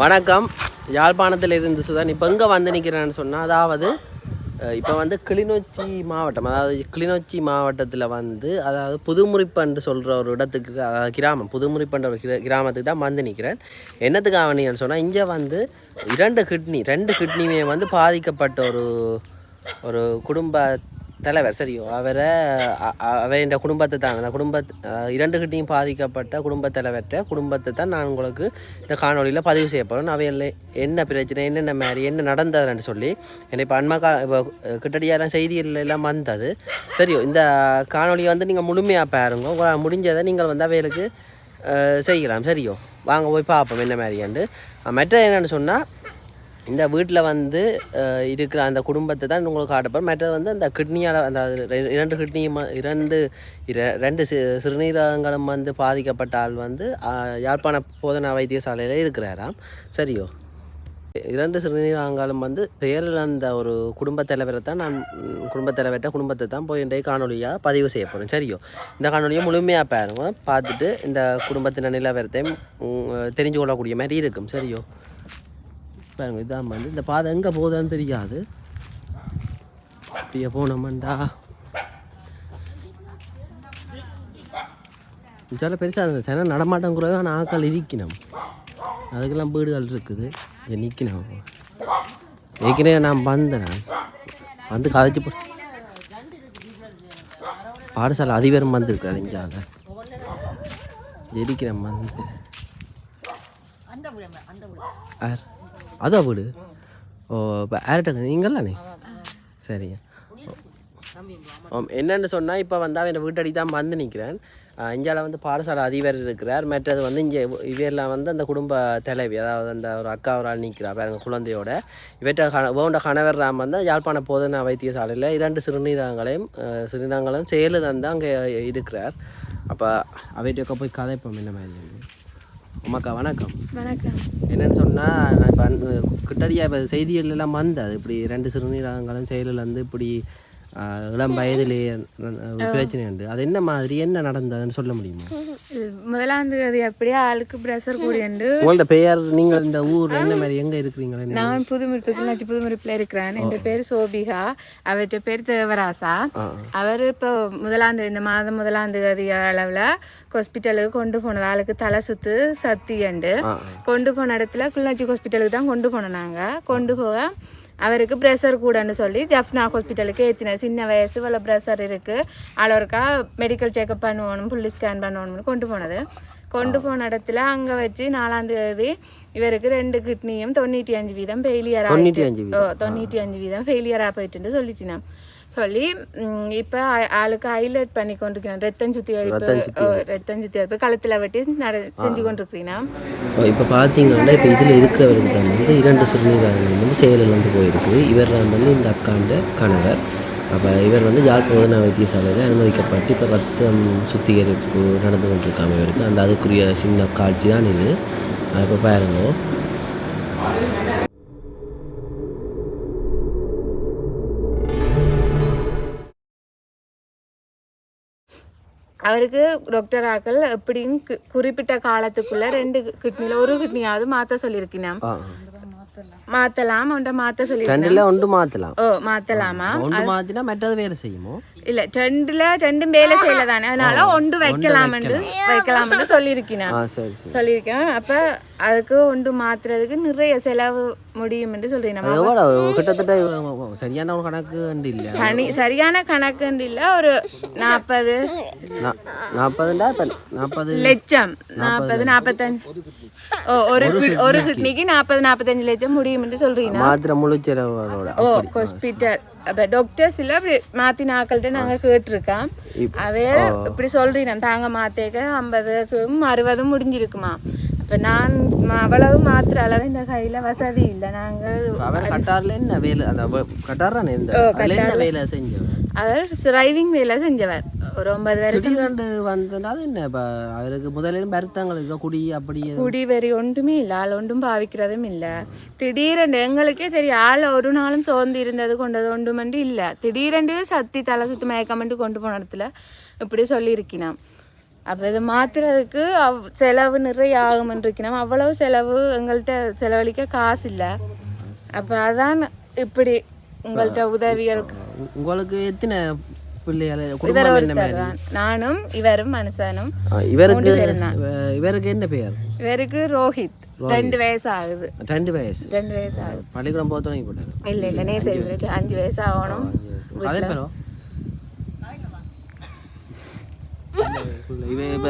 வணக்கம். யாழ்ப்பாணத்தில் இருந்து சுதான். இப்போ எங்கே வந்து நிற்கிறேன்னு சொன்னால், அதாவது இப்போ வந்து கிளிநொச்சி மாவட்டம், அதாவது கிளிநொச்சி மாவட்டத்தில் வந்து அதாவது புதுமுறிப்பண்டு சொல்கிற ஒரு இடத்துக்கு, அதாவது கிராமம், புதுமுறிப்பண்டு ஒரு கிராமத்துக்கு தான் வந்து நிற்கிறேன். என்னத்துக்காக வந்தீங்கன்னு சொன்னால், இங்கே வந்து ரெண்டு கிட்னியுமே வந்து பாதிக்கப்பட்ட ஒரு குடும்ப தலைவர், சரியோ, அவன் குடும்பத்தை தான், அந்த இரண்டு கிட்டையும் பாதிக்கப்பட்ட குடும்ப தலைவர்கிட்ட குடும்பத்தை தான் நான் உங்களுக்கு இந்த காணொலியில் பதிவு செய்ய போகிறேன். அவையில் என்ன பிரச்சனை, என்னென்ன மாதிரி என்ன நடந்ததுன்னு சொல்லி என்னை இப்போ இப்போ கிட்டடியாக செய்திகள் எல்லாம் வந்தது. சரியோ, இந்த காணொலியை வந்து நீங்கள் முழுமையாக பாருங்க. முடிஞ்சதை நீங்கள் வந்து அவைகளுக்கு செய்யலாம். சரியோ, வாங்க போய் பார்ப்போம் என்ன மாதிரியாண்டு. மற்ற என்னென்னு சொன்னால், இந்த வீட்டில் வந்து இருக்கிற அந்த குடும்பத்தை தான் உங்களுக்கு காட்டப்போம். மற்றது வந்து அந்த கிட்னியால், அந்த இரண்டு கிட்னியும் ரெண்டு சிறுநீரகங்களும் வந்து பாதிக்கப்பட்ட ஆள் வந்து யாழ்ப்பாண போதனா வைத்தியசாலையில் இருக்கிறாராம். சரியோ, இரண்டு சிறுநீரகங்களும் வந்து செயலிழந்த ஒரு குடும்பத் தலைவரை தான் நான் குடும்பத்தை தான் போய் இன்றைய காணொலியாக பதிவு செய்ய போகிறேன். சரியோ, இந்த காணொலியை முழுமையாக பாருங்க. பார்த்துட்டு இந்த குடும்பத்தின நிலவரத்தையும் தெரிஞ்சு கொள்ளக்கூடிய மாதிரி இருக்கும். சரியோ, பாருங்க, இதான் வந்து இந்த பாதை எங்கே போகுதுன்னு தெரியாது. அப்படியே போனோம்டா, சில பெருசாக இருந்தது. சில நடமாட்டம் கூட தான் ஆக்கள் இருக்கணும். அதுக்கெல்லாம் வீடுகள் இருக்குது. நிற்கணும். ஏற்கனவே நான் வந்து கதைச்சி பாடசாலை அதிபரும் வந்துருக்காரு. இஞ்சால ஜெரிக்கிறேன் வந்து அதான் வீடு. ஓ, இப்போ ஏர்டெல் நீங்கள்லானே? சரிங்க. என்னென்னு சொன்னால், இப்போ வந்து அவன் வீட்டடி தான் வந்து நிற்கிறேன். இந்தியாவில் வந்து பாடசாலை அதிபர் இருக்கிறார். மற்றது வந்து இங்கே இவரெல்லாம் வந்து அந்த குடும்ப தலைவி, அதாவது அந்த ஒரு அக்கா ஒரு ஆள் நிற்கிறார் பாருங்க குழந்தையோட. இவற்ற கணவர் ராம் வந்து யாழ்ப்பாண போதனா வைத்தியசாலையில் இரண்டு சிறுநீரகங்களையும் செயலு வந்து அங்கே இருக்கிறார். அப்போ அவைகிட்ட போய் கதைப்போம் என்ன மாதிரி. அம்மாக்கா வணக்கம். வணக்கம். என்னென்னு சொன்னால், நான் இப்போ கிட்டடியாக இப்போ செய்திகள் எல்லாம் வந்தது, இப்படி ரெண்டு சிறுநீரகங்களும் செயலில் வந்து இப்படி இளம் வயதிலேயே பிரச்சனை உண்டு. அது என்ன மாதிரி என்ன நடந்ததுன்னு சொல்ல முடியுமா? முதலாந்து அது எப்படியே ஆளுக்கு ப்ரெஷர் கூடியண்டு. உங்களோட பெயர், நீங்கள் இந்த ஊர் என்ன மாதிரி எங்கே இருக்கிறீங்க? நான் புதுமுறிப்பில் இருக்கிறேன். என் பேர் சோபிகா, அவர்கிட்ட பேர் தேவராசா. அவர் இப்போ இந்த மாதம் முதலாந்து அளவில் ஹாஸ்பிட்டலுக்கு கொண்டு போனது. ஆளுக்கு தலை சுத்து சத்தியண்டு கொண்டு போன இடத்துல கிளிநொச்சி ஹாஸ்பிட்டலுக்கு தான் கொண்டு போனோம். நாங்கள் கொண்டு போக அவருக்கு ப்ரெஷர் கூடன்னு சொல்லி ஜப்னா ஹாஸ்பிட்டலுக்கு ஏற்றினேன். சின்ன வயசு இவ்வளோ ப்ரெஷர் இருக்குது, அளவுக்கா மெடிக்கல் செக்அப் பண்ணணும், ஃபுல்லி ஸ்கேன் பண்ணணும்னு கொண்டு போன இடத்துல அங்கே வச்சு 4ஆம் தேதி இவருக்கு 2 கிட்னியும் 95% ஃபெயிலியராக 95% ஃபெயிலியராக போயிட்டுன்னு சொல்லிட்டினேன். சொல்லி இப்போ ஆளுக்கு ஹைலைட் பண்ணி கொண்டிருக்கிறேன். ரத்தம் சுத்திகரிப்பு கழுத்தில் வெட்டி செஞ்சு கொண்டிருக்கிறீங்கன்னா. இப்போ பார்த்தீங்கன்னா, இப்போ இதில் இருக்கிறவருக்கு தான் வந்து 2 சிறுநீரகங்கள் வந்து செயலில் வந்து போயிருக்குது. இவர் வந்து இந்த அக்காண்ட கணவர். அப்போ இவர் வந்து யாழ்ப்பாண வைத்தியசாலையில் அனுமதிக்கப்பட்டு இப்போ ரத்தம் சுத்திகரிப்பு நடந்து கொண்டிருக்காம இவருக்கு. அந்த அதுக்குரிய சின்ன காட்சி தான் இது. இப்போ பாருங்க. அவருக்கு டாக்டர் ஆக்கள் எப்படியும் குறிப்பிட்ட காலத்துக்குள்ள 2 கிட்னியில் ஒரு கிட்னியாவது மாற்ற சொல்லியிருக்கேன். மாற்றலாம் மாற்ற சொல்லி மாற்றலாமா? மற்றது வேலை செய்யுமோ? இல்லை, 2ம் வேலை செய்யல தானே, அதனால ஒன்று வைக்கலாம்னு சொல்லியிருக்கேன். அப்போ அதுக்கு ஒன்று மாற்றுறதுக்கு நிறைய செலவு முடியும் என்று சொல்றேன். கிட்டத்தட்ட சரியான ஒரு கணக்கு இல்லை, சரியான கணக்கு இல்லை, ஒரு 40 லட்சம் 45 ஒரு கிட்னிக்கு 40-45 லட்சம் முடியும் என்று சொல்றீங்க. ஹாஸ்பிட்டல் டாக்டர்ஸ் இல்ல மாத்தி நாக்கள்கிட்ட நாங்க கேட்டிருக்கோம். அவே இப்படி சொல்றீங்க, தாங்க மாத்தேக்க 50க்கும் 60 முடிஞ்சிருக்குமா. இப்ப நான் அவ்வளவு மாத்திர அளவு இந்த கையில வசதி இல்லை. நாங்க அவர் டிரைவிங் வேலை செஞ்சவர். ஒரு 9 வருஷம் வந்தனால என்ன அவருக்கு முதலில் மருத்துவங்களுக்கு குடி வெறி ஒன்றுமே இல்லை. ஆள் ஒன்றும் பாவிக்கிறதும் இல்லை. திடீரென்று எங்களுக்கே தெரியும், ஆள் ஒரு நாளும் சோர்ந்து இருந்தது கொண்டது ஒன்றுமண்டு இல்லை. திடீரென்று சத்தி தலை சுத்து மயக்கமெண்டு கொண்டு போன இடத்துல இப்படி சொல்லியிருக்கினான். அப்போ இதை மாற்றுறதுக்கு செலவு நிறைய ஆகுமென்றிருக்கணும். அவ்வளவு செலவு எங்கள்கிட்ட செலவழிக்க காசு இல்லை. அப்போ அதான் இப்படி உங்கள்கிட்ட உதவிகள். உங்களுக்கு எத்தனை பிள்ளைகள்? இவர் ஒருத்தர் தான், நானும் இவரும் மனுஷனும். இவருக்கு என்ன பெயர்? இவருக்கு ரோஹித். 2 வயசு ஆகுது. 2 வயசு? 2 வயசு ஆகுது. பள்ளிக்கூடம் போக தொடங்கி போட்டாரு? இல்லை நேசரி 5 வயசு ஆகணும். அதே பேரோ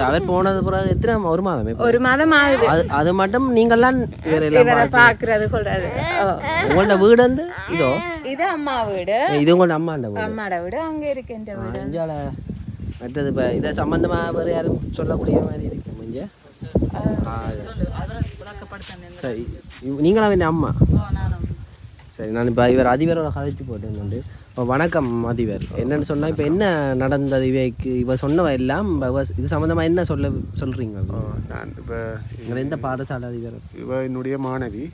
அவர் போனது பிறகு எத்தனை? 1 மாதம்? 1 மாதம் ஆகுது. அது மட்டும் நீங்கள்லாம் இவரை பார்க்கறது கொள்றது. உங்களோட வீடு வந்து இதோ இது அம்மா வீடு. இது உங்களோட அம்மாவோட வீடு. அங்க இருக்கு என்ற வீடு. அஞ்சால மற்றது இப்போ இதை சம்பந்தமா வேறு யாரும் சொல்லக்கூடிய மாதிரி இருக்கு கொஞ்சம். சரி, நீங்களாம் என்ன அம்மா? சரி, நான் இப்போ இவர் அதிபரோட கதைச்சு போட்டேன் வந்து. இப்போ வணக்கம் அதிபர். என்னன்னு சொன்னால் இப்போ என்ன நடந்தது இவைக்கு? இவ சொன்னவ எல்லாம் இது சம்மந்தமாக என்ன சொல்கிறீங்க? நான் இப்போ எந்த பாடசாலை அதிபர்? இவ என்னுடைய மாணவி.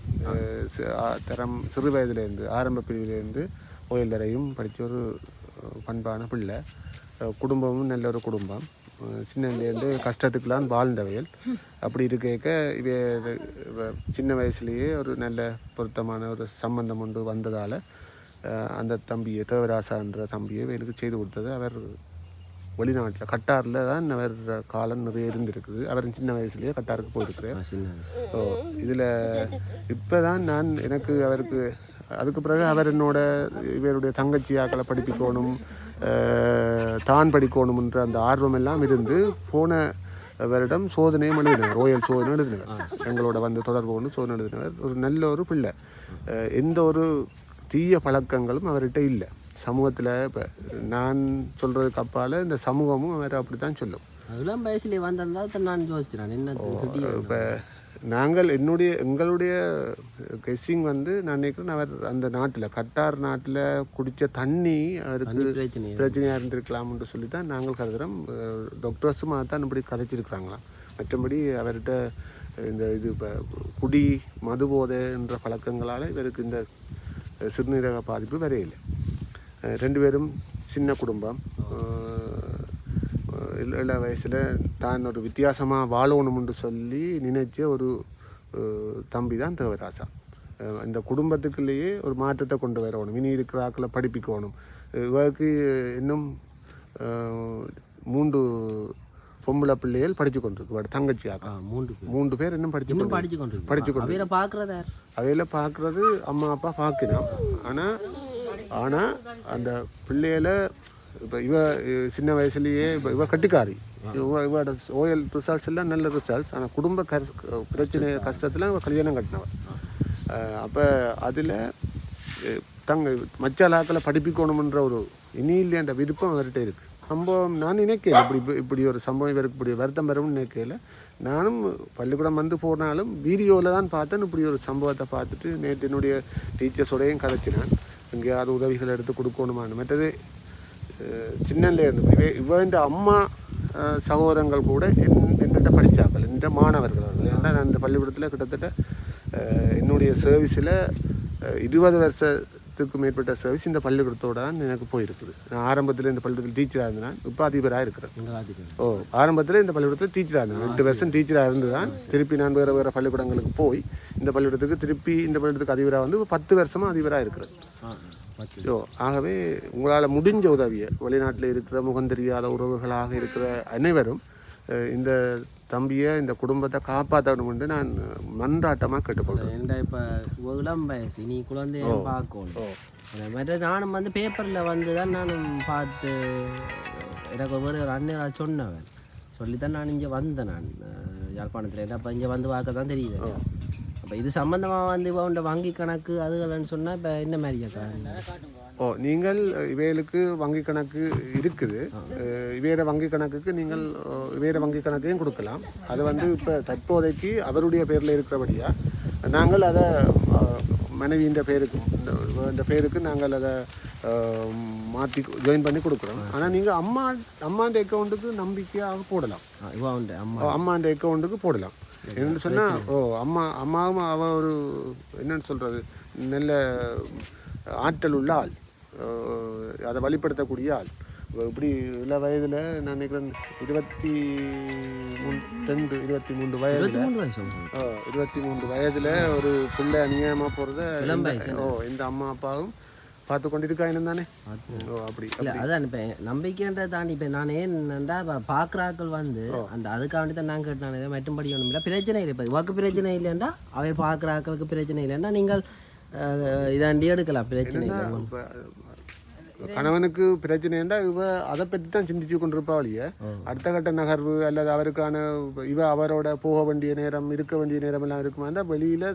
தரம் சிறு வயதுலேருந்து ஆரம்ப பிரிவிலேருந்து ஓயல் வரையும் படித்த ஒரு பண்பான பிள்ளை. குடும்பமும் நல்ல ஒரு குடும்பம். சின்னலேருந்து கஷ்டத்துக்கெல்லாம் வாழ்ந்தவையல். அப்படி இருக்க இவ சின்ன வயசுலேயே ஒரு நல்ல பொருத்தமான ஒரு சம்பந்தம் ஒன்று வந்ததால் அந்த தம்பியை, தேவராசான்ற தம்பியை வேலுக்கு செய்து கொடுத்தது. அவர் வெளிநாட்டில் கட்டாரில் தான் அவர் காலம் நிறைய இருந்திருக்குது. அவர் சின்ன வயசுலேயே கட்டாருக்கு போயிருக்கிறேன். ஸோ இதில் இப்போ தான் நான் எனக்கு அவருக்கு அதுக்கு பிறகு அவர் என்னோட இவருடைய தங்கச்சியாக்களை படிப்பிக்கணும், தான் படிக்கணும்ன்ற அந்த ஆர்வம் எல்லாம் இருந்து போன வருடம் சோதனையும் எழுதினவர், ரோயல் சோதனை எழுதினவர். எங்களோட வந்து தொடர்பு கொண்டு சோதனை எழுதினவர். ஒரு நல்ல ஒரு பிள்ளை. எந்த ஒரு தீய பழக்கங்களும் அவர்கிட்ட இல்லை. சமூகத்தில் இப்போ நான் சொல்கிறதுக்கு அப்பால் இந்த சமூகமும் அவர் அப்படி தான் சொல்லும். அதெல்லாம் வயசுலேயே வந்திருந்தால் நான் யோசிக்கிறேன் என்ன. இப்போ நாங்கள் எங்களுடைய கெஸ்ஸிங் வந்து நான் நினைக்கிறேன் அவர் அந்த நாட்டில் கட்டார் நாட்டில் குடித்த தண்ணி அவருக்கு பிரச்சனையாக இருந்திருக்கலாம்னு சொல்லி தான் நாங்கள் கருதுகிறோம். டாக்டர்ஸும் தான் இப்படி கதைச்சிருக்கிறாங்களாம். மற்றபடி அவர்கிட்ட இந்த இது இப்போ குடி மது போதைன்ற பழக்கங்களால் இவருக்கு இந்த சிறுநீரக பாதிப்பு வரையில்லை. 2 பேரும் சின்ன குடும்பம். இள வயசில் தான் ஒரு வித்தியாசமாக வாழணும்னு சொல்லி நினைச்ச ஒரு தம்பி தான் தேவராசா. இந்த குடும்பத்துக்குள்ளேயே ஒரு மாற்றத்தை கொண்டு வரணும். இனி இருக்கிற ஆக்களை படிப்பிக்கணும். இவருக்கு இன்னும் 3 பொம்பளை பிள்ளைகள் படித்து கொண்டிருக்கு. தங்கச்சி ஆக்கா 3 பேர் இன்னும் படிச்சு கொண்டு அவையில் பார்க்குறது அம்மா அப்பா பார்க்கணும். ஆனால் அந்த பிள்ளைகளை இப்போ இவ சின்ன வயசுலேயே இப்போ இவ கட்டிக்காரி. இவோட ஓயல் ரிசல்ட்ஸ் எல்லாம் நல்ல ரிசல்ட்ஸ். ஆனால் குடும்ப பிரச்சனை கஷ்டத்தில் இவ கல்யாணம் கட்டினவன். அப்போ அதில் மச்சாலாக்களை படிப்பிக்கணும்ன்ற ஒரு இனியில் அந்த விருப்பம் அவர்கிட்ட இருக்குது. சம்பவம் நான் நினைக்கல இப்படி ஒரு சம்பவம் இவருக்கு இப்படி வருத்தம் வரும்னு நினைக்கல. நானும் பள்ளிக்கூடம் வந்து போனாலும் வீடியோவில் தான் பார்த்தேன். இப்படி ஒரு சம்பவத்தை பார்த்துட்டு நேற்று என்னுடைய டீச்சர்ஸோடையும் கதைச்சினான். எங்கேயாவது உதவிகள் எடுத்து கொடுக்கணுமான்னு. மற்றது சின்னலேருந்து இவன் அம்மா சகோதரங்கள் கூட என்கிட்ட படித்தாக்கள், என்ற மாணவர்கள். ஏன்னா நான் இந்த பள்ளிக்கூடத்தில் கிட்டத்தட்ட என்னுடைய சர்வீஸில் 20 வருஷத்துக்கு மேற்பட்ட சர்வீஸ் இந்த பள்ளிக்கூடத்தோடு தான் எனக்கு போயிருக்குது. நான் ஆரம்பத்தில் இந்த பள்ளிக்கூடத்தில் டீச்சராக இருந்தேன். இப்போ அதிபராக இருக்கிறேன். ஆரம்பத்தில் இந்த பள்ளிக்கூடத்தில் டீச்சராக இருந்தேன். 8 வருஷம் டீச்சராக இருந்து தான் திருப்பி நான் வேறு பள்ளிக்கூடங்களுக்கு போய் இந்த பள்ளிக்கூடத்துக்கு திருப்பி இந்த பள்ளிக்கூடத்துக்கு அதிபராக வந்து 10 வருஷமாக அதிபராக இருக்கிறேன். ஸோ ஆகவே உங்களால் முடிஞ்ச உதவியை வெளிநாட்டில் இருக்கிற முகம் தெரியாத உறவுகளாக இருக்கிற அனைவரும் இந்த தம்பியை, இந்த குடும்பத்தை காப்பாற்றணும்னு நான் மன்றாட்டமாக கேட்டுக்கொள்கிறேன். ஏன்டா இப்போ இளம் வயசு, நீ குழந்தைய பார்க்கணும். மற்ற நானும் வந்து பேப்பரில் வந்து தான் நானும் பார்த்து எனக்கு ஒரு அண்ணன் சொன்னவன் சொல்லி தான் நான் இங்கே வந்தேன். நான் யாழ்ப்பாணத்தில் இல்லை. அப்போ இங்கே வந்து பார்க்க தான் தெரியுது. அப்போ இது சம்மந்தமாக வந்து இப்போ வங்கி கணக்கு அதுகள்னு சொன்னால் இப்போ என்ன மாதிரியாக்கா? நீங்கள் இவைகளுக்கு வங்கி கணக்கு இருக்குது. இவையோட வங்கி கணக்குக்கு நீங்கள் இவையோட வங்கி கணக்கையும் கொடுக்கலாம். அது வந்து இப்போ தற்போதைக்கு அவருடைய பேரில் இருக்கிறபடியாக நாங்கள் அதை மனைவியின் பேருக்கு இந்த பேருக்கு நாங்கள் அதை மாற்றி ஜாயின் பண்ணி கொடுக்குறோம். ஆனால் நீங்கள் அம்மாண்ட அக்கௌண்ட்டுக்கு நம்பிக்கையாக போடலாம். அம்மாண்ட அக்கௌண்ட்டுக்கு போடலாம். என்னென்னு சொன்னால் அம்மாவும் அவள் ஒரு என்னென்னு சொல்கிறது நல்ல ஆற்றல் உள்ள ஆள், அதை வழிப்படுத்தக்கூடிய ஆள். இப்படி எல்லா வயதில் நான் நினைக்கிறேன் 23 வயதில் 23 வயதில் ஒரு பிள்ளை அநியாயமாக போகிறத இந்த அம்மா அப்பாவும் பார்த்து கொண்டு இருக்காங்க தானே. அப்படி இல்லை அதான் இப்போ நம்பிக்கைன்றதை தாண்டி இப்போ நான் ஏன்டா இப்போ பார்க்குறாக்கள் வந்து அந்த அதுக்காண்டி தான் நான் கேட்டேன். இதை மற்றும்படி ஒன்றும் இல்லை, பிரச்சனை இல்லை. இப்போ இவருக்கு பிரச்சனை இல்லைண்டா அவை பார்க்குறாக்களுக்கு பிரச்சனை இல்லைன்னா நீங்கள் இதாண்டி எடுக்கலாம், பிரச்சனை இல்லை. கணவனுக்கு பிரச்சனைண்டா இவ அதை பற்றி தான் சிந்திச்சு கொண்டிருப்பாளிய. அடுத்த கட்ட நகர்வு அல்லது அவருக்கான இவ அவரோட போக வேண்டிய நேரம் இருக்க வேண்டிய நேரம் எல்லாம் இருக்குமா இருந்தால் வெளியில்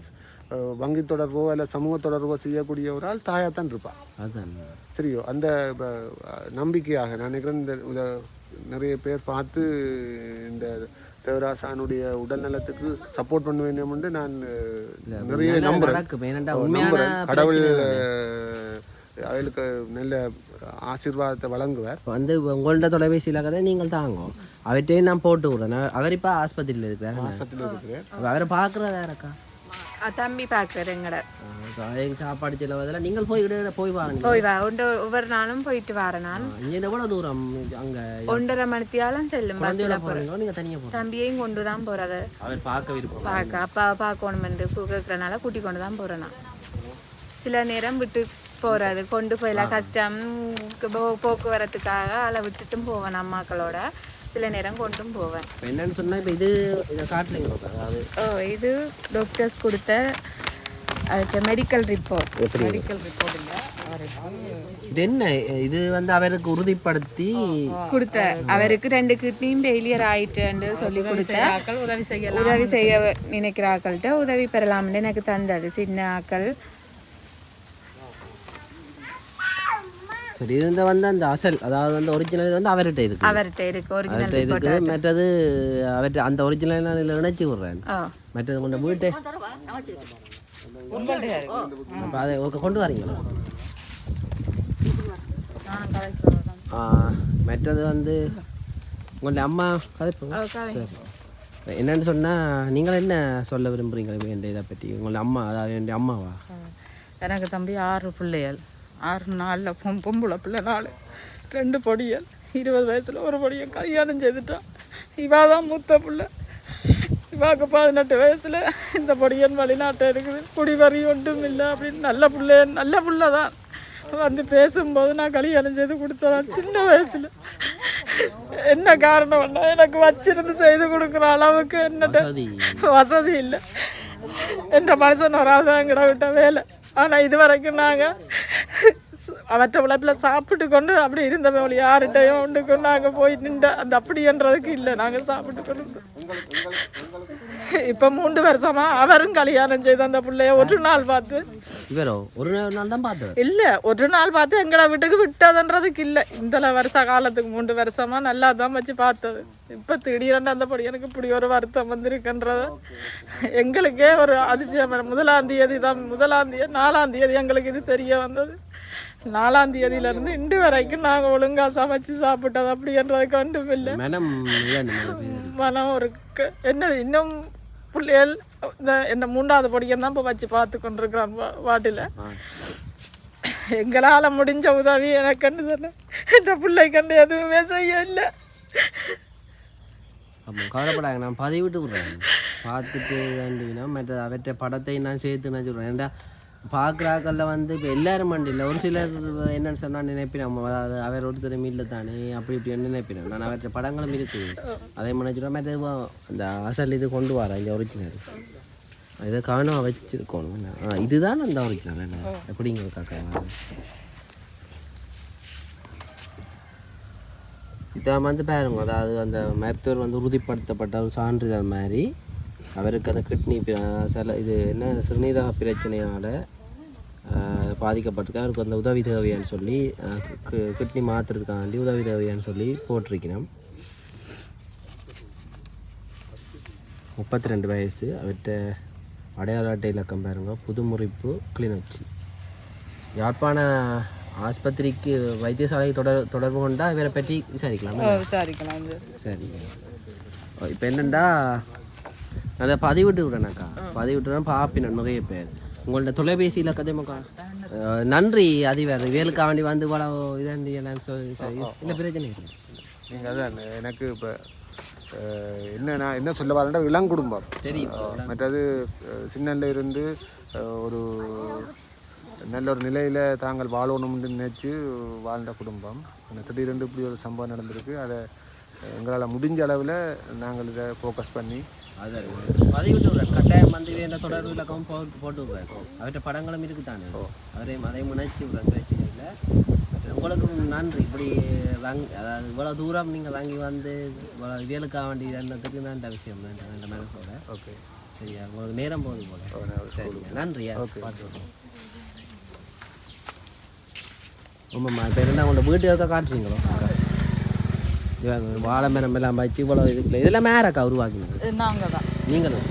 வங்கி தொடர்போ அல்ல சமூக தொடர்போ செய்யக்கூடிய ஒரு ஆள் தாயாகத்தான் இருப்பாள். அதுதான் சரியோ அந்த நம்பிக்கையாக நான் நினைக்கிறேன். இந்த நிறைய பேர் பார்த்து இந்த தேவராசானுடைய உடல் நலத்துக்கு சப்போர்ட் பண்ண வேண்டும் என்று நான் நிறைய நம்புறேன். கடவுள் அவளுக்கு நல்ல ஆசீர்வாதத்தை வழங்குவார். வந்து உங்கள்ட்ட தொலைபேசியில் கதை நீங்கள் தாங்க அவர்கிட்டையும் நான் போட்டு விட்றேன். அவர் இப்போ ஆஸ்பத்திரியில் இருக்கிறார். அவரை பார்க்குறதா இருக்கா தம்பி பார்க்குறேங்கட சாப்பாடு செலவதில் நீங்கள் போய் வாங்க போய் வா ஒவ்வொரு நாளும் போயிட்டு வரேன். நான் இங்கே எவ்வளோ தூரம் அங்கே 1.5 மணித்தியாலும் செல்லும். நீங்கள் தனியாக தம்பியையும் கொண்டு தான் போகிறது. அவர் பார்க்க விருப்பம் அப்பாவை பார்க்கணும் என்று கேட்குறனால கூட்டி கொண்டு தான் போகிறேன். நான் சில நேரம் விட்டு போகிறது கொண்டு போயலாம் கஷ்டம் போக்குவரத்துக்காக அதை விட்டுட்டும் போவேன் அம்மாக்களோட. சில நேரம் கொண்டும் போவேன். என்னன்னு சொன்னால் இப்போ இதை காட்டலைங்க. அதாவது இது டாக்டர்ஸ் கொடுத்த மெடிக்கல் ரிப்போர்ட். மெடிக்கல் ரிப்போர்ட் இல்லை, இது என்ன இது வந்து அவருக்கு உறுதிப்படுத்தி கொடுத்த அவருக்கு 2 கிட்னியும் ஃபெயிலியர் ஆயிட்டுன்னு சொல்லி கொடுத்த உதவி செய்ய நினைக்கிற ஆக்கள்கிட்ட உதவி பெறலாம்னு எனக்கு தந்தது சின்ன ஆக்கள். சரி, இது வந்து அந்த அசல் அதாவது வந்து ஒரிஜினல் வந்து அவர்கிட்ட இருக்கு ஒரிஜினல் மற்றது அவர்கிட்ட அந்த ஒரிஜினல் நான் நினைச்சு விடுறேன். மற்றது கொண்ட வீட்டை அதை கொண்டு வரீங்களா? மற்றது வந்து உங்களுடைய அம்மா கதைப்பு என்னன்னு சொன்னால் நீங்கள் என்ன சொல்ல விரும்புகிறீங்களே இந்த இதை பற்றி? உங்களுடைய அம்மா அதாவது என்னுடைய அம்மாவா? எனக்கு தம்பி 6 பிள்ளைகள், 6 நாளில் பொம்பளை பிள்ளை 4, 2 பொடியல். 20 வயசில் ஒரு பொடியல் கல்யாணம் செய்துட்டான். இவா தான் மூத்த பிள்ளை. இவாக்கு 18 வயசில் இந்த பொடியன் வெளிநாட்டை இருக்குது. குடிவரி ஒன்றும் இல்லை அப்படின்னு நல்ல பிள்ளை தான். வந்து பேசும்போது நான் கல்யாணம் செய்து கொடுத்தேன் சின்ன வயசில். என்ன காரணம்னா எனக்கு வச்சிருந்து செய்து கொடுக்குற அளவுக்கு என்னட்ட வசதி இல்லை. என்ற மனுஷன் ஒரு ஆள் தான் கிட விட்ட வேலை. ஆனால் இது வரைக்கும் நாங்கள் அவற்றை உழைப்பில் சாப்பிட்டு கொண்டு அப்படி இருந்தவங்க யார்கிட்டையும் ஒன்று கொண்டு நாங்கள் போய் நின்ற அந்த அப்படின்றதுக்கு இல்லை. நாங்கள் சாப்பிட்டு கொண்டு இப்போ 3 வருஷமா அவரும் கல்யாணம் செய்து அந்த பிள்ளைய ஒரு நாள் பார்த்து இல்லை ஒரு நாள் பார்த்து எங்களை வீட்டுக்கு விட்டதுன்றதுக்கு இல்லை. இந்த வருஷ காலத்துக்கு 3 வருஷமா நல்லா தான் வச்சு பார்த்தது. இப்போ திடீரென்று அந்த படி எனக்கு இப்படி ஒரு வருத்தம் வந்திருக்குன்றத எங்களுக்கே ஒரு அதிசயம். 1ஆம் தேதி தான் 4ஆம் தேதி எங்களுக்கு இது தெரிய வந்தது. 4ஆம் தேதியிலேருந்து இன்று வரைக்கும் நாங்கள் ஒழுங்காக சமைச்சு சாப்பிட்டது அப்படின்றதுக்கு ஒன்றும் இல்லை. மனம் ஒரு என்னது இன்னும் பிள்ளைகள் என்ன 3ஆவது படிக்கம் தான் இப்போ வச்சு பார்த்து கொண்டிருக்கிறான் வாட்டில். எங்களால் முடிஞ்ச உதவி எனக்கு கண்டு தானே என் பிள்ளை கண்டு எதுவுமே செய்ய இல்லை. கவலைப்படாங்க, நான் பதிவிட்டு விட்றேன். பார்த்துட்டு வேண்டினா மற்ற அவற்றை படத்தை நான் சேர்த்து நான் சொல்கிறேன். ஏன்டா பார்க்குறாக்கல்ல வந்து இப்போ எல்லோரும் மண்டியில் ஒரு சிலர் என்னென்னு சொன்னால் நினைப்பினோம். அதாவது அவர் ஒருத்தர் மீட்டில் தானே அப்படி இப்படி நினைப்பினோம். நான் அவற்றை படங்களும் இருக்குது அதே நினைச்சிடுவேன். மற்ற அந்த அசல் இது கொண்டு வரேன் இந்த ஒரிஜினல் இதை கவனமாக வச்சுருக்கணும். இதுதான் அந்த ஒரிஜினல் என்ன எப்படிங்கிறதுக்காக இதை வந்து பாருங்க. அதாவது அந்த மருத்துவர் வந்து உறுதிப்படுத்தப்பட்ட ஒரு சான்றிதழ் மாதிரி அவருக்கு அந்த கிட்னி இது என்ன சிறுநீரக பிரச்சனையால் பாதிக்கப்பட்டிருக்கா. அவருக்கு அந்த உதவி தேவையான்னு சொல்லி கிட்னி மாற்றுறதுக்காண்டி உதவி தேவையான்னு சொல்லி போட்டிருக்கணும். 32 வயசு. அவர்கிட்ட அடையாள அட்டை இலக்கம் பாருங்க, புதுமுறிப்பு, கிளிநொச்சி. யாழ்ப்பாண ஆஸ்பத்திரிக்கு வைத்தியசாலை தொடர்பு கொண்டா இவரை பற்றி விசாரிக்கலாம். சரி, இப்போ என்னென்னா அதை பதிவிட்டு விடுறேனாக்கா பதிவிட்டுறேன் பார்ப்பினேன் நிறைய பேர். உங்கள்ட்ட தொலைபேசி இலக்கத்தை நன்றி அதிபர் வேலுக்கா வேண்டி வந்து இவ்வளோ இதாண்டி எல்லாம் சொல்லி சரி இல்லை பிரச்சனை இல்லை. நீங்கள் அதான் எனக்கு இப்போ என்ன சொல்ல வரேன்னா இளங்குடும்பம் தெரியும். மற்றது சின்னல்ல இருந்து ஒரு நல்ல ஒரு நிலையில் தாங்கள் வாழணும்னு நினைச்சு வாழ்ந்த குடும்பம். திடீரென்று இப்படி ஒரு சம்பவம் நடந்திருக்கு. அதை எங்களால் முடிஞ்ச அளவில் நாங்கள் இதை ஃபோக்கஸ் பண்ணி அதை விட்டு விடுறேன். கட்டாயம் வந்து வேண்ட தொடர்பு இலக்கம் போட்டு விடுறேன். அவர்கிட்ட படங்களும் இருக்குதானே, அதை முனைச்சி விடுறேன், பிரச்சனை இல்லை. உங்களுக்கு நன்றி. இப்படி அதாவது இவ்வளோ தூரம் நீங்கள் வாங்கி வந்து இவ்வளோ வேலுக்காக வேண்டி இருந்ததுக்கு தான் அவசியம் இந்த மனசோட. ஓகே சரியா, உங்களுக்கு நேரம் போகுது போல. சரிங்க, நன்றியா. பார்த்து ஆமாம்மா. இப்போ இருந்தால் உங்களோட வீட்டு இருக்க காட்டுறீங்களோ வாழை மரம் எல்லாம் வச்சு இவ்வளோ இதுக்குள்ள இதெல்லாம் மேரக்கா உருவாக்கினது நாங்கள் தான். நீங்களும்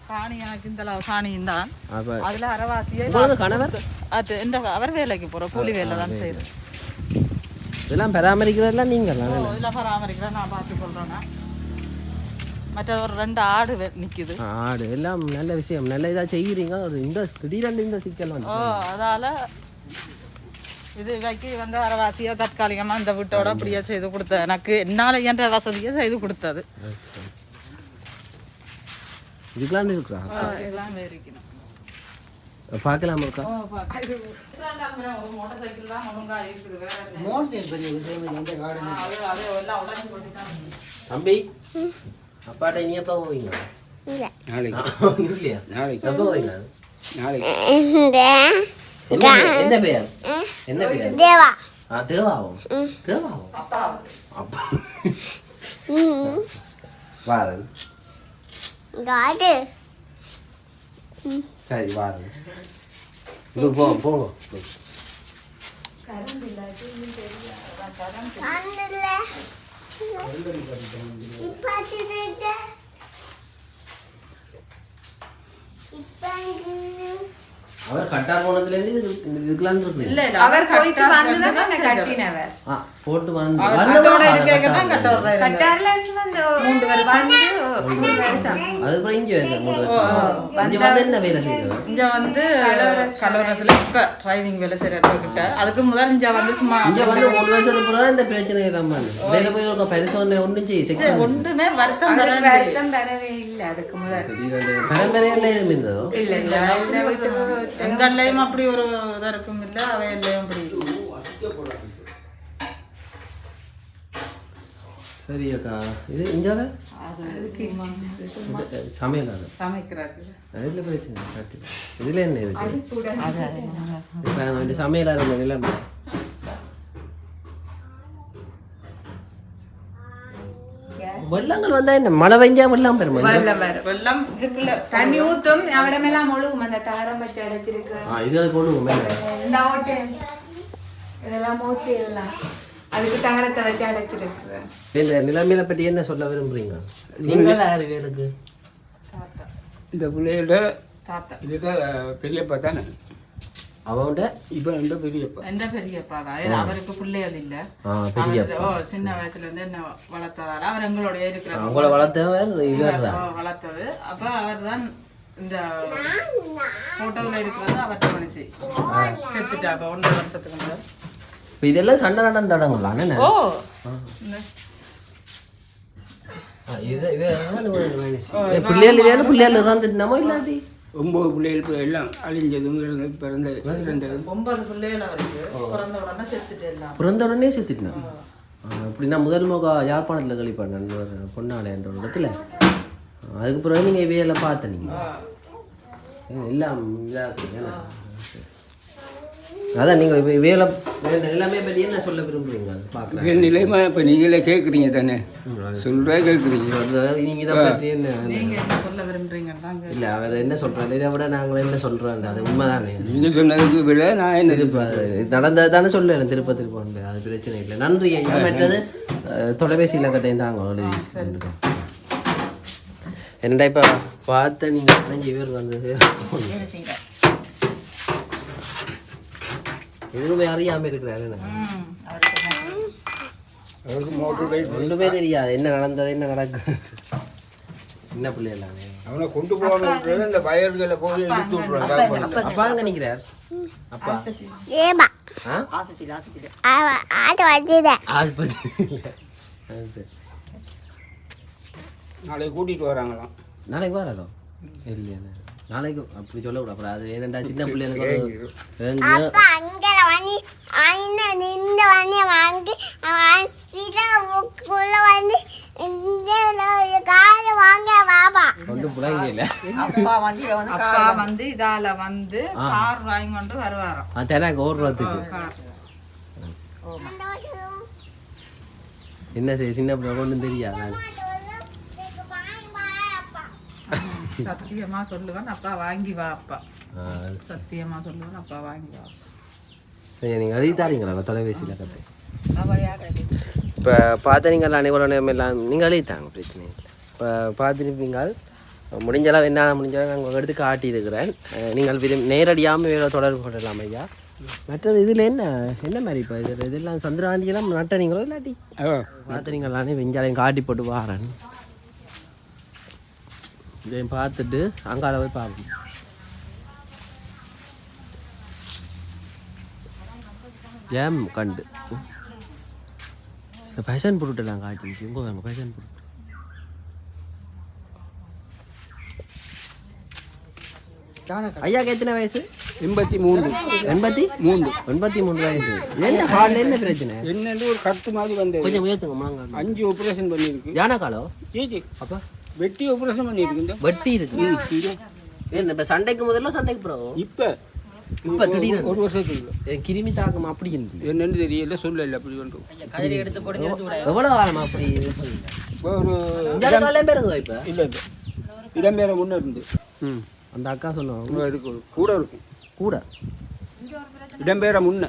காணி எனக்கு இந்த காணியும் தான். அப்போ அதில் அரைவாசியை கணவர் அது இந்த அவர் வேலைக்கு போகிற கூலி வேலை தான் செய்யுது. இதெல்லாம் பராமரிக்கிறதெல்லாம் நீங்கள் இதெல்லாம் பராமரிக்கிறேன், நான் பார்த்து சொல்கிறேன்னா. மற்ற ஒரு 2 ஆடு நிற்கிது. ஆடு எல்லாம் நல்ல விஷயம், நல்ல இதாக செய்கிறீங்க. ஒரு இந்த திடீரென்று இந்த சிக்கல் வந்து அதால் இது வைக்கி வந்து அரைவாசியாக தற்காலிகமாக இந்த வீட்டோட அப்படியே செய்து கொடுத்தது. எனக்கு என்னால் என்ற வசதியை செய்து கொடுத்தது. இதுக்கெல்லாம் இருக்கிறா இதெல்லாம் இருக்கணும். பார்க்கலாம் இருக்கா மோட்டர் சைக்கிள் தான் ஒழுங்காக இருக்குது. தம்பி அப்பாட்ட நீ எப்போ போவீங்க? இல்லையா, நாளைக்கு எப்போ போவீங்க? நாளைக்கு என்ன பெயர்? என்ன பெயர்? தேவா. தேவாவும் தேவாவும் அப்பா வாரன். சரி வாரன். இது போங்க. அவர் கட்டா போனதுலேருந்து இதுக்கெல்லாம் இருக்கு. இல்ல அவர் போயிட்டு வந்துதான் நான் கட்டினவர். போட்டு வந்து கட்டோட இருக்கேன். கட்டார்ல வந்து 3 வருஷம். அதுக்கப்புறம் இங்கே வந்து 3 வருஷம். இங்கே வந்து என்ன வேலை செய்யுது? இங்கே வந்து கலவரசில் இப்போ டிரைவிங் வேலை செய்கிறக்கிட்ட. அதுக்கு முதல் இங்கே வந்து சும்மா இங்கே வந்து 3 வருஷத்துக்கு பிறகு இந்த பிரச்சனை இல்லாமல் வேலை போய் ஒரு பரிசோதனை ஒன்றும் செய்ய ஒன்றுமே வருத்தம் வரவே இல்லை. அதுக்கு முதல் பரம்பரையில் எதுவும் இருந்ததோ இல்லை. எங்கள்லையும் அப்படி ஒரு இதாக இருக்கும் இல்லை, அவையிலையும் அப்படி. சரி அக்கா, இது இஞ்சால சமையல் அது சமைக்கிறாரு. அதில் பிரச்சனை காட்டு. இதில் என்ன இருக்கு? இப்போ இந்த சமையலாக இருந்த நிலைமை வெள்ளங்கள் வந்தா என்ன மழை பெஞ்சா வெள்ளம் பெருமா? வெள்ளம் இருக்குல்ல, தண்ணி ஊத்தும் அவிடமெல்லாம் ஒழுகும். அந்த தாரம் பத்தி அடைச்சிருக்கு. இது கொழுவும் இந்த ஓட்டை இதெல்லாம் ஓட்டி எல்லாம் அதுக்கு தாரத்தை வச்சு அடைச்சிருக்கு. இந்த நிலைமையில பற்றி என்ன சொல்ல விரும்புறீங்க? நீங்கள் யாரு வேலுக்கு? இந்த பிள்ளையோட தாத்தா இதுக்கு பெரியப்பா தானே அவன்ட இப்போ ரெண்டு பெரியப்பா. எந்த பெரியப்பா தான். அவருக்கு பிள்ளைகள் இல்லை. சின்ன வயசுல இருந்து என்ன வளர்த்ததால அவர் எங்களோடய இருக்கிறார். அவங்கள வளர்த்தவர் இவர் தான் வளர்த்தது. அப்போ அவர் தான் இந்த போட்டோவில் இருக்கிறது அவர்கிட்ட மனுஷி செத்துட்டா. அப்போ 1 வருஷத்துக்கு முதல். இப்போ இதெல்லாம் சண்டை நடந்த இடங்கள்லாம் என்ன? ஓ பிள்ளைகள் பிள்ளைகள் இறந்துட்டோமோ இல்லாட்டி 9 பிள்ளைகள் எல்லாம் அழிஞ்சதும் பிறந்தது 9 பிள்ளைகள் அவருக்கு. பிறந்த உடனே செத்துட்டு எல்லாம். பிறந்த உடனே செத்துட்டேன். அப்படின்னா முதல் முக யாழ்ப்பாணத்தில் கழிப்பாடு பொன்னாலை என்ற ஒரு இடத்துல. அதுக்கு பிறகு நீங்கள் இவையெல்லாம் பார்த்தீங்க எல்லாம் இதாக. அதான் நீங்கள் இப்போ வேலை எல்லாமே பற்றி என்ன சொல்ல விரும்புறீங்க? அது பார்க்குறேன் நிலைமை இப்போ நீங்களே கேட்குறீங்க தானே, சொல்கிறே கேட்குறீங்க. நீங்கள் இதை பற்றி என்ன நீங்கள் என்ன சொல்ல விரும்புறீங்க? இல்லை அவர் என்ன சொல்கிறாரு, இதை விட நாங்கள் என்ன சொல்கிறோம், அது உண்மை தானே. நீங்கள் சொன்னதுக்கு விட நான் என்ன நடந்தது தானே சொல்லுறேன். திருப்ப அது பிரச்சனை இல்லை. நன்றி ஐயா. மற்றது தொலைபேசி இலக்கத்தையும் தாங்க எழுதி என்னடா இப்போ பார்த்த நீங்கள் 5 பேர் வந்தது எதுவுமே அறியாமல் இருக்கிறாரு. அவருக்கு மோட்டர் பைக் ஒன்றுமே தெரியாது என்ன நடந்தது என்ன நடக்குது. சின்ன பிள்ளை எல்லாமே அவனை கொண்டு போகணும் இந்த வயல்களை போய் எடுத்து விட்றாங்க. அப்பா அங்க நிக்கிறார் அப்பா சரி நாளைக்கு கூட்டிகிட்டு வராங்களாம். நாளைக்கு வராரோ இல்லையா நாளைக்கு அப்படி சொல்லக்கூடாது அப்புறம் அது ஏனண்டா சின்ன பிள்ளைங்களுக்கு ஒன்றும் புலங்க இல்லை அப்பா வந்து இதால வந்து கார் வாங்கி கொண்டு வருவாராம் தெனாக்கு ஓடுறதுக்கு என்ன செய்ய சின்ன பிள்ளை ஒன்றும் தெரியாது சத்தியமா சொல்லுவேன் அப்பா வாங்கி வா அப்பா சத்தியமா சொல்லுவேன் அப்பா வாங்கி வா. சரி நீங்கள் எழுதித்தாரீங்களா தொலைபேசியில் கற்று இப்போ பார்த்தீங்களா அனைவரும் எல்லாம் நீங்கள் எழுதித்தாங்க பிரச்சனை இல்லை. இப்போ பார்த்துருப்பீங்க முடிஞ்சளவு என்ன முடிஞ்சாலும் நாங்கள் எடுத்து காட்டியிருக்கிறேன். நீங்கள் நேரடியாமல் வேறு தொடர்பு கொள்ளலாம் ஐயா. மற்றது இதில் என்ன என்ன மாதிரி இப்போ இதெல்லாம் சந்திராந்தியெல்லாம் நட்டனீங்களோ இல்லாட்டி பார்த்தீங்களானே வெஞ்சாலையும் காட்டி போட்டு வாரேன். இதையும் பார்த்துட்டு அங்கால போய் பார்ப்போம். ஜாம் கண்டு ஃபேஷன் பொருட்டெல்லாம் காய்ச்சி உங்க வாங்க ஃபேஷன் பொருட். ஐயாக்கு எத்தனை வயசு? 83. 83 வயசு. என்ன காலில் என்ன பிரச்சனை? என்னென்று ஒரு கட்டு மாதிரி வந்தது. கொஞ்சம் உயர்த்துங்க முழங்கால். 5 ஆப்ரேஷன் பண்ணியிருக்கு. ஜான காலம் ஜி அப்போ வெட்டி ஆப்ரேஷன் பண்ணியிருக்கு. வெட்டி இருக்கு என்ன இப்போ சண்டைக்கு முதல்ல சண்டைக்கு பிறகு இப்போ திடீர்னு ஒரு வருஷத்துக்கு கிருமி தாக்கம் அப்படி இருக்கு என்னென்னு தெரியல சொல்லல அப்படி ஒன்று. எவ்வளோ காலம் அப்படி ஒரு பேருங்க இப்போ இல்லை இடம்பெற முன்னே இருந்து அந்த அக்கா சொன்னோம் இருக்கும் கூட இருக்கும் கூட இடம்பெற முன்ன.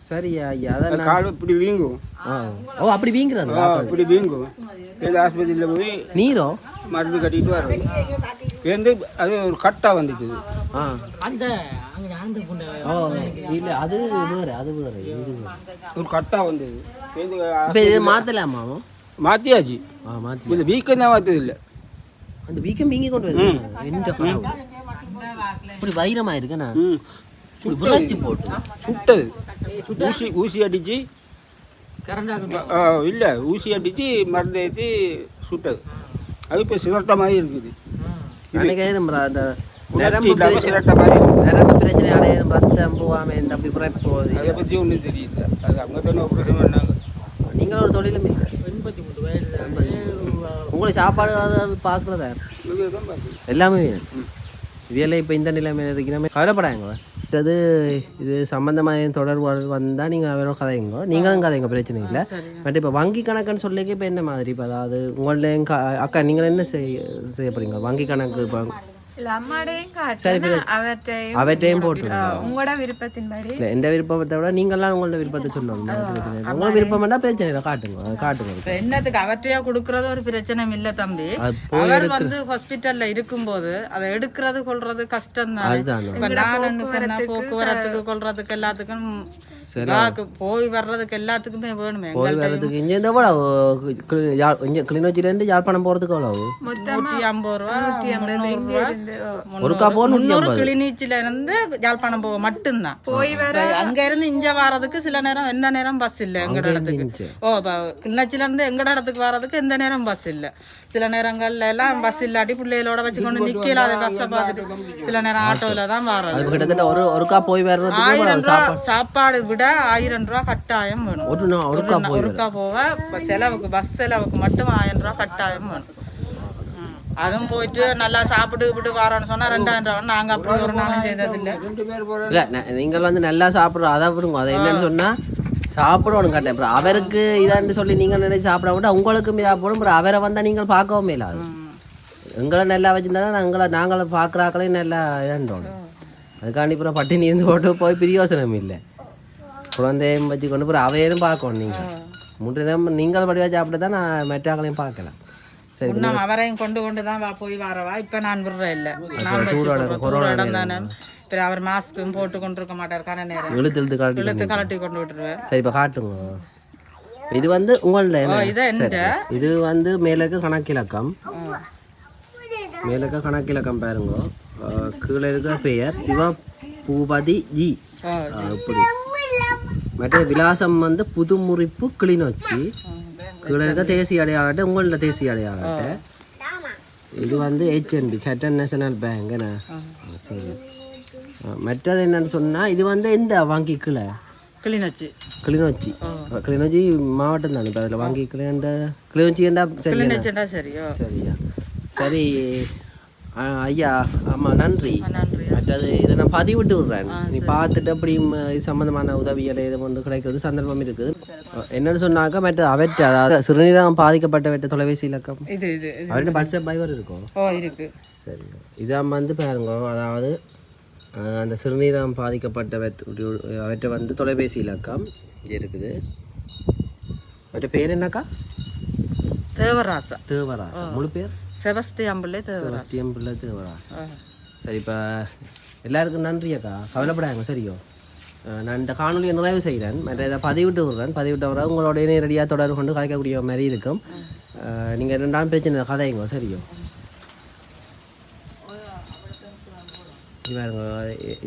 சரி ஐயா அதான் கால் இப்படி வீங்கும். ஓ அப்படி வீங்குறது இப்படி வீங்கும். இந்த ஆஸ்பத்திரியில் போய் நீரோ மருந்து கட்டிட்டு வர்றது வந்து அது ஒரு கட்டாக வந்துட்டுது. ஓ இல்லை அது வேறு அது வேறு இது ஒரு கட்டாக வந்தது. இப்போ இது மாற்றலாமா மாற்றியாச்சு. மாற்றி இந்த வீக்கம் தான் மாற்றது இல்லை. அந்த வீக்கம் வீங்கி கொண்டு வருது இப்படி வைரமாக இருக்குண்ணா புரட்சி போட்டு சுட்டது ஊசி அடித்து இல்லை ஊசி அடித்து மருந்து ஏற்றி சுட்டது. அது இப்போ சிரட்ட மாதிரி இருக்குது. அன்றைக்கி அந்த சிரட்ட மாதிரி நரம்பு பிரச்சனை அடையும் ரத்தம் போகாமல் இந்த அப்படி குறைப்பு போகுது. அதை பற்றி ஒன்றும் தெரியுது. அது அவங்க தானே ஆப்ரேஷன் பண்ணாங்க. நீங்களும் ஒரு தொழிலும் இல்லை. 83 உங்களுக்கு சாப்பாடு அதாவது பார்க்குறதா எல்லாமே வேணும். இவையெல்லாம் இப்போ இந்த நிலைமை இருக்கிற கவலைப்படாங்க. அது இது சம்மந்தமாக தொடர்பு வந்தால் நீங்கள் வேணும் கதைங்க நீங்களும் கதைங்க பிரச்சனை இல்லை. பட் இப்போ வங்கி கணக்குன்னு சொல்லிக்க இப்போ என்ன மாதிரி இப்போ அதாவது உங்கள்டையும் அக்கா நீங்கள் என்ன செய்ய போகிறீங்க வங்கி கணக்கு இப்போ அவற்றையும் போட்டு உங்களோட விருப்பத்தின்படி இல்லை எந்த விருப்பத்தை விட நீங்கள்லாம் உங்களோட விருப்பத்தை சொல்லணும். உங்களோட விருப்பம் வேண்டாம் பிரச்சனை இல்லை காட்டுங்க. என்னத்துக்கு அவற்றையா கொடுக்கறது ஒரு பிரச்சனை இல்லை தம்பி. அவர் வந்து ஹாஸ்பிட்டல்ல இருக்கும்போது அதை எடுக்கிறது கொள்றது கஷ்டம் தான். இப்ப நான் என்ன சொன்னா போக்குவரத்துக்கு கொள்றதுக்கு எல்லாத்துக்கும் போய் வர்றதுக்கு எல்லாத்துக்குமே வேணுமே. போய் வர்றதுக்கு இங்கே இந்த கிளிநொச்சியிலேருந்து யாழ்ப்பாணம் போகிறதுக்கு எவ்வளவு? 150 ரூபா 150 கிளிநொச்சியில இருந்து யாழ்ப்பாணம் போக மட்டும்தான் போய் வர. அங்க இருந்து இங்க வர்றதுக்கு சில நேரம் எந்த நேரம் பஸ் இல்லை எங்கட இடத்துக்கு. கிளிநொச்சியில இருந்து எங்கட இடத்துக்கு வர்றதுக்கு எந்த நேரம் பஸ் இல்லை. சில நேரங்கள்ல எல்லாம் பஸ் இல்லாட்டி பிள்ளைகளோட வச்சுக்கொண்டு நிக்கல அதை பஸ்ஸை பார்த்துட்டு சில நேரம் ஆட்டோல தான் வர்றது. கிட்டத்தட்ட ஒருக்கா போய் வர்றது 1000 ரூபா சாப்பாடு விட 1000 ரூபா கட்டாயம் வேணும். ஒருக்கா போக செலவுக்கு பஸ் செலவுக்கு மட்டும் 1000 ரூபா கட்டாயம் வேணும். அதுவும் போயிட்டு நல்லா சாப்பிட்டு வரோன்னு சொன்னா 2000 ரூபா. நாங்க அப்படி ஒரு நாளும் செய்ததில்லை. இல்லை நீங்கள் வந்து நல்லா சாப்பிட்றோம் அதை விடுங்க. அதை என்னன்னு சொன்னா சாப்பிடணும் கட்டேன். அப்புறம் அவருக்கு இதான்னு சொல்லி நீங்கள் நினைச்சு சாப்பிட விட உங்களுக்கும் இதாக போடும். அப்புறம் அவரை வந்தால் நீங்கள் பார்க்கவும் இல்லாது. எங்களை நல்லா வச்சுருந்தா தான் நாங்களை பார்க்குறாக்களையும் நல்லா இதாண்டோம். அதுக்காண்டி அப்புறம் பட்டினி இருந்து போட்டு போய் பிரியோசனம் இல்லை. குழந்தையும் வச்சு கொண்டு போய் அவையும் பார்க்கணும். நீங்கள் முன்ன நீங்கள் படிவா சாப்பிட்டு தான் நான் மெட்டாக்களையும் பார்க்கலாம். சரி அவரையும் கொண்டு தான் போய் வரவா. இப்போ நான் விடுறேன் இல்லை இடம் தானே. அவர் மாஸ்க்கும் போட்டு கொண்டு இருக்க மாட்டார். நேரம் இழுத்து கலட்டி கொண்டு விட்டுருவேன். சரி இப்போ காட்டுங்க. இது வந்து உங்கள இது வந்து மேலுக்கு கணக்கிலக்கம் மேலே இருக்க கணக்கிலக்கம் பாருங்க. கீழே இருக்கிற பெயர் சிவபூபதி ஜி. இப்படி மற்ற விலாசம் வந்து புதுமுறிப்பு கிளிநொச்சி. கீழே இருக்க தேசிய அடையாளத்தை உங்களோட தேசிய அடையாளத்தை. இது வந்து HNB ஹட்டன் நேஷனல் பேங்க். சரி. மற்றது என்னன்னு சொன்னால் இது வந்து எந்த வங்கி கீழே கிளிநொச்சி கிளிநொச்சி மாவட்டம் தானே. இப்போ அதில் வங்கி கிளிநொச்சி ஏண்டா கிளிநொச்சிண்டா சரியோ சரியா சரி. ஐயா ஆமாம் நன்றி. நன்றி. மற்றது இதை நான் பதிவிட்டு விட்றேன். நீ பார்த்துட்டு அப்படி இது சம்மந்தமான உதவிகள் இது ஒன்று கிடைக்கிறது சந்தர்ப்பம் இருக்குது. என்னன்னு சொன்னாக்கா மற்ற அவற்றை அதாவது சிறுநீரகம் பாதிக்கப்பட்டவற்றை தொலைபேசி இலக்கம் இது அவர்கிட்ட வாட்ஸ்அப் பைவர் இருக்கும். இருக்கு. சரி. இதான் வந்து பாருங்க, அதாவது அந்த சிறுநீரகம் அவற்றை வந்து தொலைபேசி இலக்கம் இங்கே இருக்குது. அவற்றை பேர் என்னக்கா? தேவராசா. முழு பேர் செபஸ்தியம் பிள்ளை தேவராசா. சரி. இப்போ எல்லாருக்கும் நன்றி அக்கா, கவலைப்படாங்க சரியோ. நான் இந்த காணொலியை நிறைவு செய்கிறேன். மற்ற இதை பதிவிட்டு வர உங்களோட நேரடியாக தொடர்பு கொண்டு கதைக்கக்கூடிய மாதிரி இருக்கும். நீங்கள் 2 நாள் பிரச்சனை கதைங்க சரியோ. பாருங்க,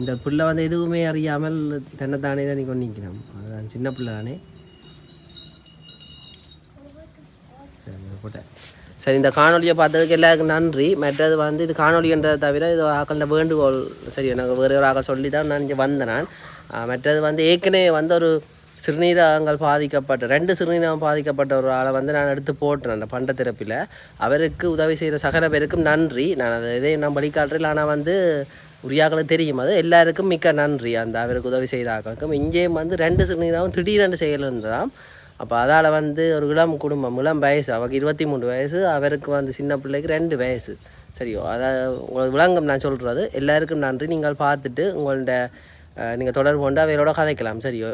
இந்த பிள்ளை வந்து எதுவுமே அறியாமல் தன்னைத்தானே தான் நீ கொண்டு நிற்கணும். அதுதான் சின்ன பிள்ளை தானே. சரி போட்டேன். சரி, இந்த காணொலியை பார்த்ததுக்கு எல்லாருக்கும் நன்றி. மற்றது வந்து இது காணொலின்றதை தவிர இது ஆக்கள வேண்டுகோள். சரி, எனக்கு வேறு ஒரு ஆக்கள் சொல்லி தான் நான் இங்கே வந்தேன். மற்றது வந்து ஏற்கனவே வந்து ஒரு சிறுநீரகங்கள் பாதிக்கப்பட்ட 2 சிறுநீரகம் பாதிக்கப்பட்ட ஒரு ஆளை வந்து நான் எடுத்து போட்டேன் அந்த பண்ட திறப்பில். அவருக்கு உதவி செய்கிற சகல பேருக்கும் நன்றி. நான் அதை இதையும் நான் வழிகாட்டுறேன். ஆனால் வந்து உரியாக்களுக்கு தெரியும். அது எல்லாருக்கும் மிக்க நன்றி. அந்த அவருக்கு உதவி செய்த ஆக்களுக்கும். இங்கேயும் வந்து 2 சிறுநீரகம் திடீரென்று செயலிருந்ததாம். அப்போ அதால் வந்து ஒரு இளம் குடும்பம், இளம் வயசு, அவருக்கு 23 வயசு, அவருக்கு வந்து சின்ன பிள்ளைக்கு 2 வயசு. சரியோ, அதாவது உங்களுக்கு விளங்கம் நான் சொல்கிறது. எல்லாருக்கும் நன்றி. நீங்கள் பார்த்துட்டு உங்கள்ட நீங்கள் தொடர்பு கொண்டு அவையோட கதைக்கலாம். சரியோ,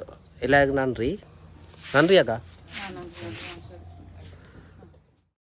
எல்லாருக்கும் நன்றி. நன்றி அக்கா.